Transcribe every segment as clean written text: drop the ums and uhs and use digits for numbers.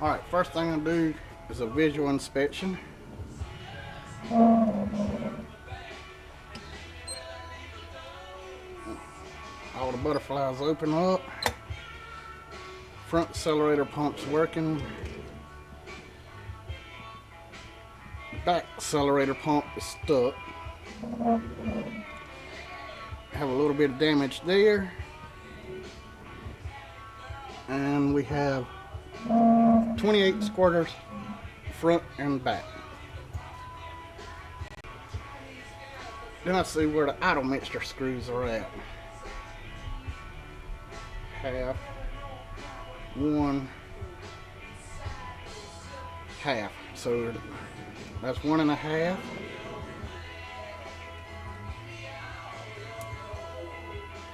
Alright, first thing I do is a visual inspection. All the butterflies open up. Front accelerator pump's working. The back accelerator pump is stuck. Have a little bit of damage there. And we have 28 squirters front and back. Then I see where the idle mixture screws are at. Half, one, half. So that's 1.5.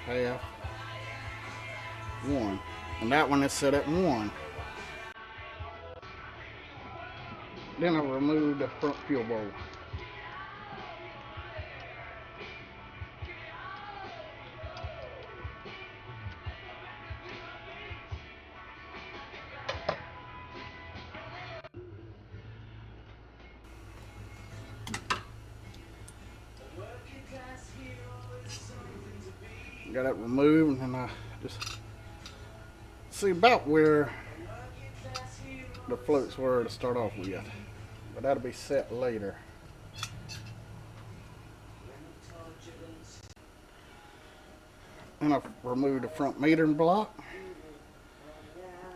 Half, one. And that one is set at 1. Then I'll remove the front fuel bowl. Got that removed, and I just see about where the floats were to start off with, but that'll be set later. And I've removed the front metering block,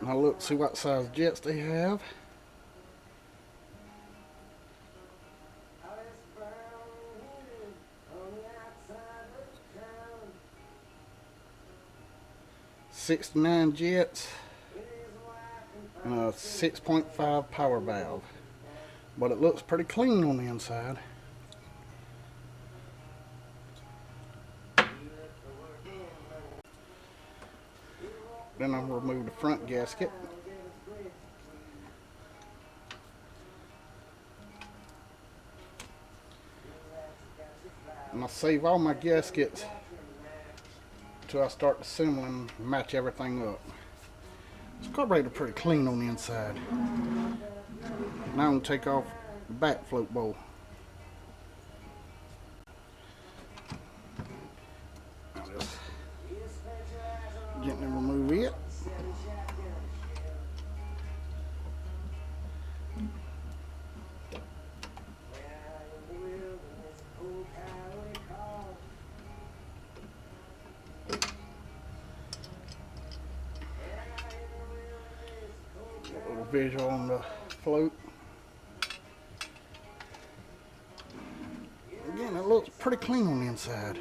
and I'll look see what size jets they have. '69 jets and a 6.5 power valve, but it looks pretty clean on the inside. Then I'll remove the front gasket. And I'll save all my gaskets until I start assembling and match everything up. This carburetor pretty clean on the inside. Now I'm going to take off the back float bowl. I'll just gently remove it. A little visual on the float. Again, it looks pretty clean on the inside.